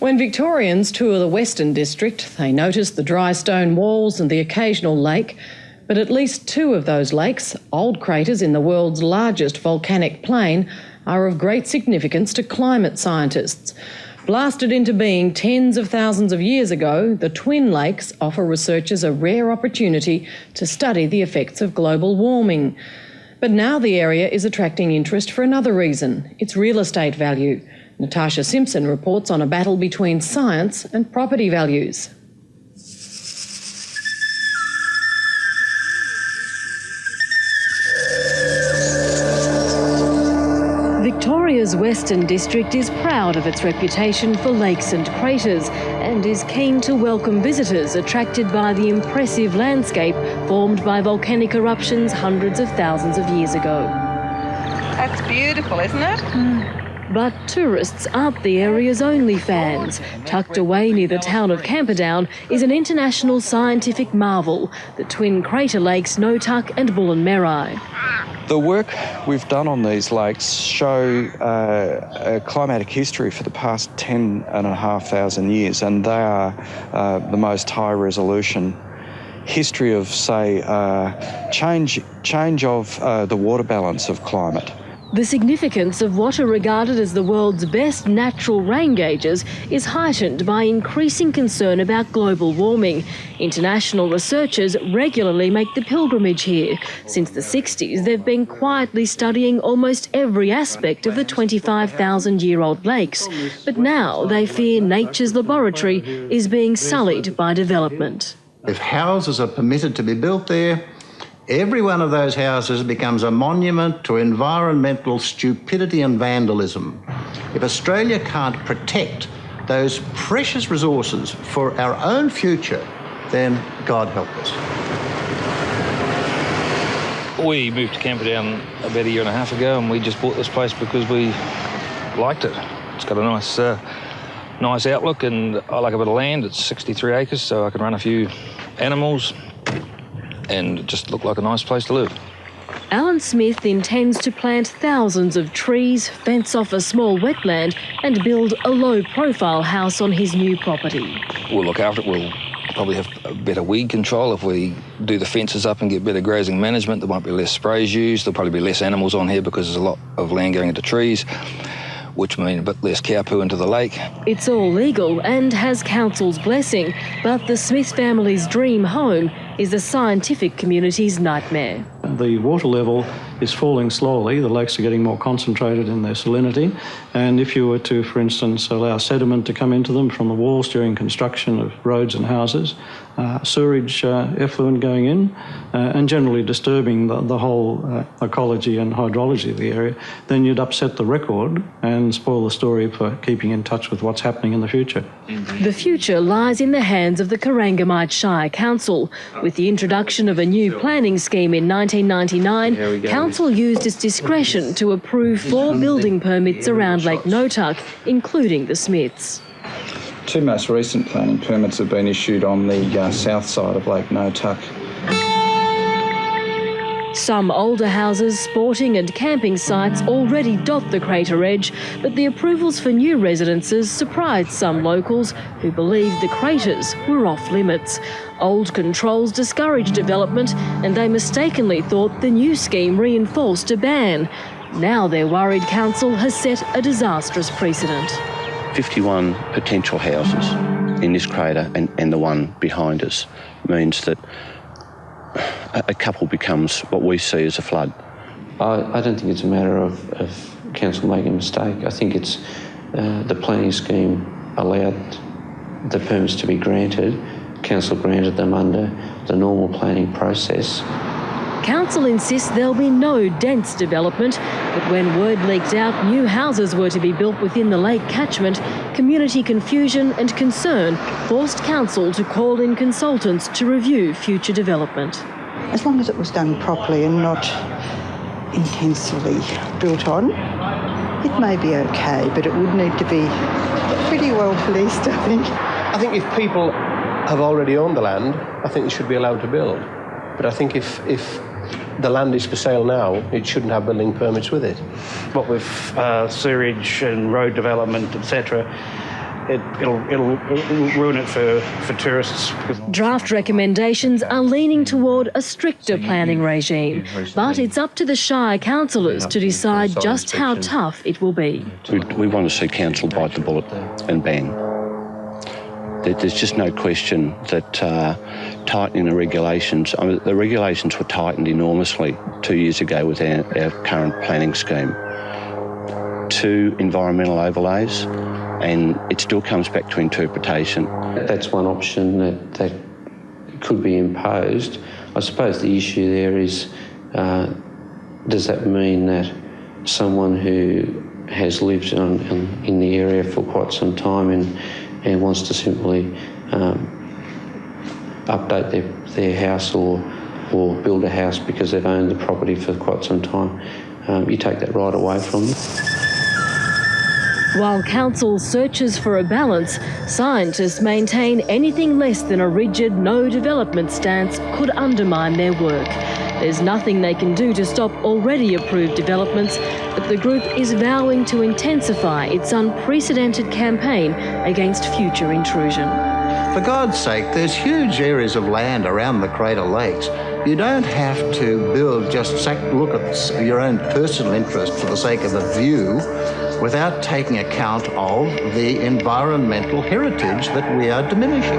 When Victorians tour the Western District, they notice the dry stone walls and the occasional lake, but at least two of those lakes, old craters in the world's largest volcanic plain, are of great significance to climate scientists. Blasted into being tens of thousands of years ago, the Twin Lakes offer researchers a rare opportunity to study the effects of global warming. But now the area is attracting interest for another reason, its real estate value. Natasha Simpson reports on a battle between science and property values. Victoria's Western District is proud of its reputation for lakes and craters and is keen to welcome visitors attracted by the impressive landscape formed by volcanic eruptions hundreds of thousands of years ago. That's beautiful, isn't it? But tourists aren't the area's only fans. Tucked away near the town of Camperdown is an international scientific marvel, the twin crater lakes Gnotuk and Bullen Merri. The work we've done on these lakes show a climatic history for the past 10,500 years, and they are the most high-resolution history of, say, change of the water balance of climate. The significance of what are regarded as the world's best natural rain gauges is heightened by increasing concern about global warming. International researchers regularly make the pilgrimage here. Since the 60s, they've been quietly studying almost every aspect of the 25,000-year-old lakes. But now they fear nature's laboratory is being sullied by development. If houses are permitted to be built there, every one of those houses becomes a monument to environmental stupidity and vandalism. If Australia can't protect those precious resources for our own future, then God help us. We moved to Camperdown about a year and a half ago, and we just bought this place because we liked it. It's got a nice outlook, and I like a bit of land. It's 63 acres, so I can run a few animals and it just looked like a nice place to live. Alan Smith intends to plant thousands of trees, fence off a small wetland and build a low-profile house on his new property. We'll look after it. We'll probably have a better weed control if we do the fences up and get better grazing management. There won't be less sprays used. There'll probably be less animals on here because there's a lot of land going into trees, which mean a bit less cow poo into the lake. It's all legal and has council's blessing, but the Smith family's dream home is the scientific community's nightmare. The water level is falling slowly. The lakes are getting more concentrated in their salinity, and if you were to, for instance, allow sediment to come into them from the walls during construction of roads and houses, sewerage effluent going in, and generally disturbing the whole ecology and hydrology of the area, then you'd upset the record and spoil the story for keeping in touch with what's happening in the future. The future lies in the hands of the Corangamite Shire Council. With the introduction of a new planning scheme in 1999, Council used its discretion to approve 4 building permits around Lake Gnotuk, including the Smiths. 2 most recent planning permits have been issued on the south side of Lake Gnotuk. Some older houses, sporting and camping sites already dot the crater edge, but the approvals for new residences surprised some locals who believed the craters were off limits. Old controls discouraged development and they mistakenly thought the new scheme reinforced a ban. Now they're worried Council has set a disastrous precedent. 51 potential houses in this crater and the one behind us means that a couple becomes what we see as a flood. I don't think it's a matter of council making a mistake. I think it's the planning scheme allowed the permits to be granted. Council granted them under the normal planning process. Council insists there'll be no dense development, but when word leaked out new houses were to be built within the lake catchment, community confusion and concern forced Council to call in consultants to review future development. As long as it was done properly and not intensely built on, it may be okay, but it would need to be pretty well policed, I think. I think if people have already owned the land, I think they should be allowed to build. But I think if the land is for sale now, it shouldn't have building permits with it. What with sewerage and road development, etc., it'll ruin it for tourists. Draft recommendations are leaning toward a stricter planning regime, but it's up to the Shire councillors to decide just how tough it will be. We want to see council bite the bullet and ban. There's just no question that tightening the regulations, the regulations were tightened enormously 2 years ago with our current planning scheme. 2 environmental overlays, and it still comes back to interpretation. That's one option that could be imposed. I suppose the issue there is, does that mean that someone who has lived in the area for quite some time and wants to simply update their house or build a house because they've owned the property for quite some time, you take that right away from them. While council searches for a balance, scientists maintain anything less than a rigid no development stance could undermine their work. There's nothing they can do to stop already approved developments, but the group is vowing to intensify its unprecedented campaign against future intrusion. For God's sake, there's huge areas of land around the Crater Lakes. You don't have to build, just look at your own personal interest for the sake of a view without taking account of the environmental heritage that we are diminishing.